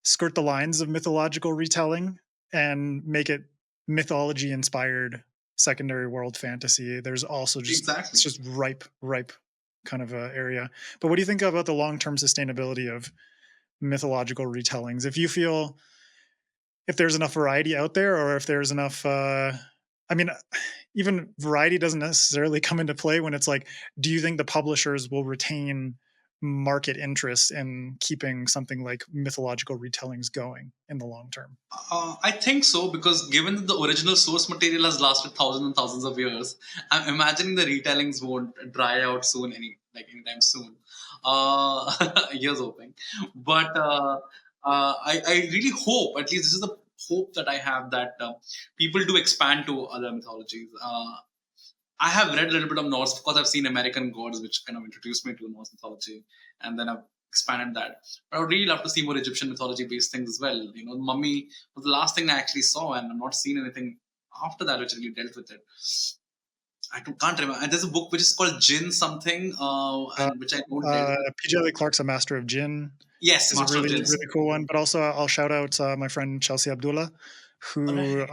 skirt the lines of mythological retelling and make it mythology inspired secondary world fantasy. There's also just Exactly. it's just ripe kind of area. But what do you think about the long term sustainability of mythological retellings? If you feel if there's enough variety out there, or if there's enough, I mean, even variety doesn't necessarily come into play when it's like, do you think the publishers will retain market interest in keeping something like mythological retellings going in the long term? I think so, because given that the original source material has lasted thousands and thousands of years, I'm imagining the retellings won't dry out soon, anytime soon. Here's hoping. But I really hope, at least this is the hope that I have, that people do expand to other mythologies. I have read a little bit of Norse. Of course, I've seen American Gods, which kind of introduced me to Norse mythology, and then I've expanded that. But I would really love to see more Egyptian mythology-based things as well. Mummy was the last thing I actually saw, and I've not seen anything after that which really dealt with it. Can't remember. And there's a book which is called Jinn something, Uh, and which I don't dealt with. PJ Lee Clark's A Master of Jinn Yes, is a Master of really, Jinns. really cool one. But also, I'll shout out my friend Chelsea Abdullah, All who right.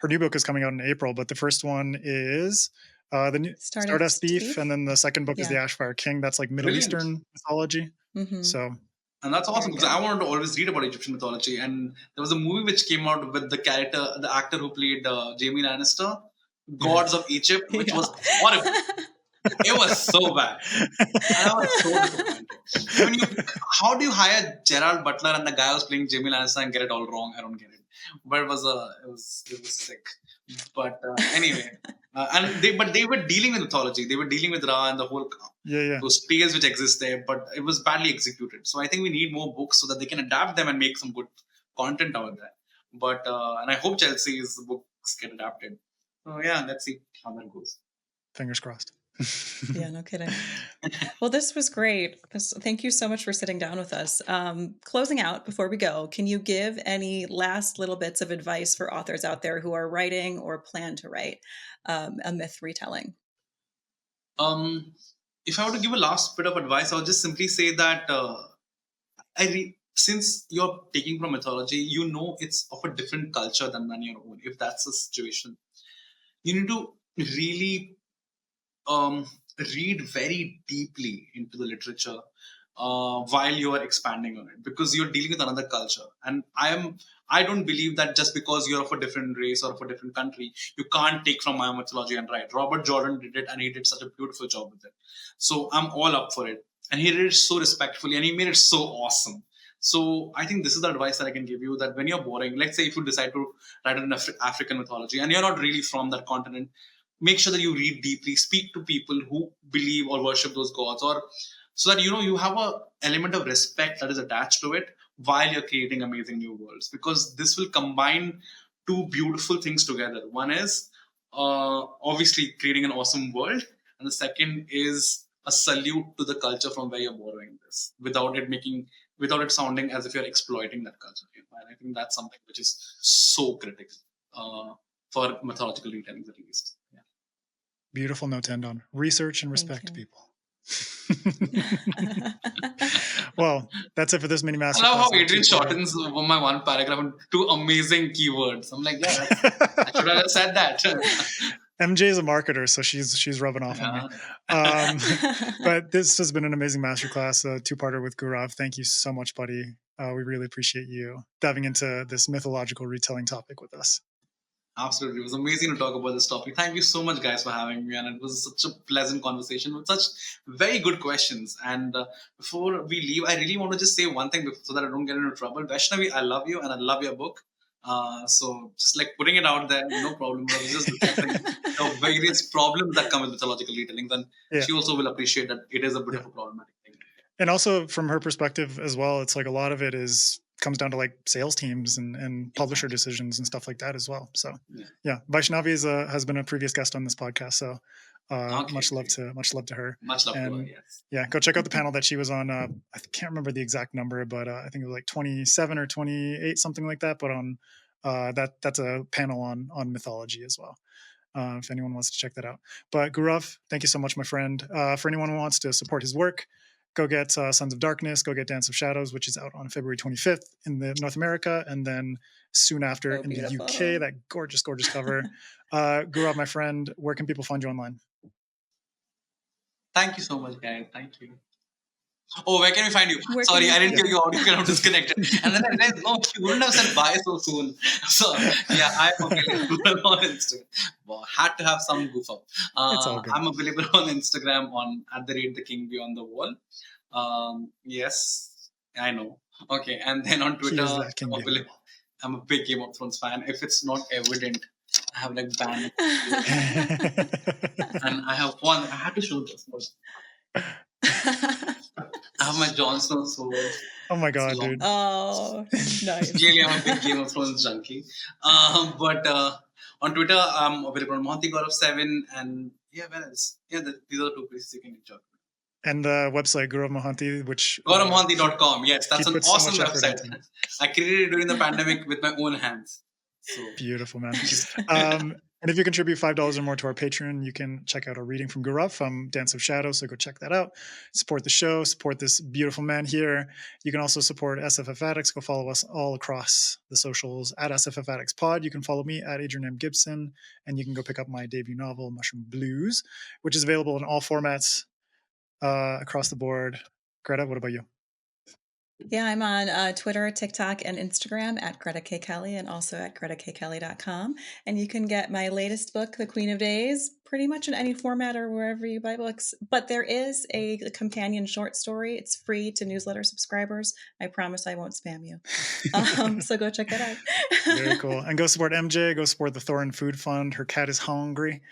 her new book is coming out in April. But the first one is the new Stardust Stardust Thief, Thief. and then the second book is Yeah. the Ashfire King. That's like Middle Brilliant. Eastern mythology. Mm-hmm. So And that's awesome, Very because good. I wanted to always read about Egyptian mythology. And there was a movie which came out with the actor who played Jamie Lannister, Gods of Egypt, which Yeah. was horrible. It was so bad. And I was so disappointed. I mean, how do you hire Gerald Butler and the guy who's playing Jamie Lannister and get it all wrong? I don't get it. But it was sick. But anyway, but they were dealing with mythology. They were dealing with Ra and the whole yeah. those tales which exist there. But it was badly executed. So I think we need more books so that they can adapt them and make some good content out of that. But and I hope Chelsea's books get adapted. So yeah, let's see how that goes. Fingers crossed. Yeah, no kidding. Well, this was great. Thank you so much for sitting down with us. Closing out before we go, can you give any last little bits of advice for authors out there who are writing or plan to write a myth retelling? If I were to give a last bit of advice, I'll just simply say that since you're taking from mythology, you know it's of a different culture than your own. If that's the situation, you need to really read very deeply into the literature while you are expanding on it, because you're dealing with another culture. And I don't believe that just because you're of a different race or of a different country, you can't take from my mythology and write. Robert Jordan did it, and he did such a beautiful job with it. So I'm all up for it, and he did it so respectfully, and he made it so awesome. So I think this is the advice that I can give you, that when you're boring, let's say if you decide to write an African mythology and you're not really from that continent, make sure that you read deeply, speak to people who believe or worship those gods, or so that you have a element of respect that is attached to it while you're creating amazing new worlds, because this will combine two beautiful things together. One is obviously creating an awesome world, and the second is a salute to the culture from where you're borrowing this, without it sounding as if you're exploiting that culture. And I think that's something which is so critical for mythological retellings, at least. Yeah. Beautiful note to end on. Research and respect people. Well, that's it for this mini masterclass. I love how Adrian shortens my one paragraph into two amazing keywords. I'm like, yeah, I should have said that. MJ is a marketer, so she's rubbing off on me. But this has been an amazing masterclass, a two-parter with Gourav. Thank you so much, buddy. We really appreciate you diving into this mythological retelling topic with us. Absolutely. It was amazing to talk about this topic. Thank you so much, guys, for having me. And it was such a pleasant conversation with such very good questions. And before we leave, I really want to just say one thing so that I don't get into trouble. Vaishnavi, I love you and I love your book. So just like putting it out there, no problem. I was just discussing the various problems that come with mythological retellings. And she also will appreciate that it is a bit of a problematic thing. And also from her perspective as well, it's like a lot of it comes down to like sales teams and publisher decisions and stuff like that as well. So yeah, Vaishnavi has been a previous guest on this podcast. So much love to her. Much love to her, yes. Yeah, go check out the panel that she was on. I can't remember the exact number, but I think it was like 27 or 28, something like that. But on that's a panel on mythology as well. If anyone wants to check that out. But Gourav, thank you so much, my friend. For anyone who wants to support his work, go get Sons of Darkness, go get Dance of Shadows, which is out on February 25th in North America, and then soon after in the UK, that gorgeous, gorgeous cover. Gourav, my friend, where can people find you online? Thank you so much, guys. Thank you. Oh, where can we find you? Sorry, I didn't hear you out. You kind of disconnected. And then I realized, no, you wouldn't have said bye so soon. So, yeah, I'm available on Instagram. Well, had to have some goof up. I'm available on Instagram on @TheKingBeyondTheWall. Yes, I know. Okay, and then on Twitter, I'm a big Game of Thrones fan. If it's not evident, I have like banned. And I have one. I had to show this first. I have my Jon Snow sword. Oh my god, dude! Oh, nice. Clearly, I'm a big Game of Thrones junkie. But on Twitter, I'm available on Mohanty Gourav 7, and where else? Yeah, these are the two places you can reach out. And the website Gourav Mohanty, which GouravMohanty.com. Yes, that's an awesome website. I created it during the pandemic with my own hands. So beautiful, man. And if you contribute $5 or more to our Patreon, you can check out a reading from Gourav from Dance of Shadows. So go check that out. Support the show. Support this beautiful man here. You can also support SFF Addicts. Go follow us all across the socials at SFF Addicts Pod. You can follow me at Adrian M. Gibson. And you can go pick up my debut novel, Mushroom Blues, which is available in all formats across the board. Greta, what about you? Yeah, I'm on Twitter, TikTok, and Instagram at Greta K. Kelly, and also at GretaKKelly.com. And you can get my latest book, The Queen of Days, pretty much in any format or wherever you buy books. But there is a companion short story. It's free to newsletter subscribers. I promise I won't spam you. So go check that out. Very cool. And go support MJ. Go support the Thorin Food Fund. Her cat is hungry.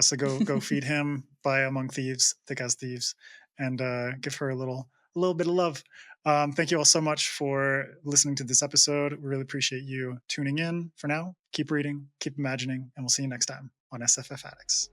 So go feed him. Buy Among Thieves, Thick as Thieves, and give her a little bit of love. Thank you all so much for listening to this episode. We really appreciate you tuning in. For now, keep reading, keep imagining, and we'll see you next time. on SFF Addicts.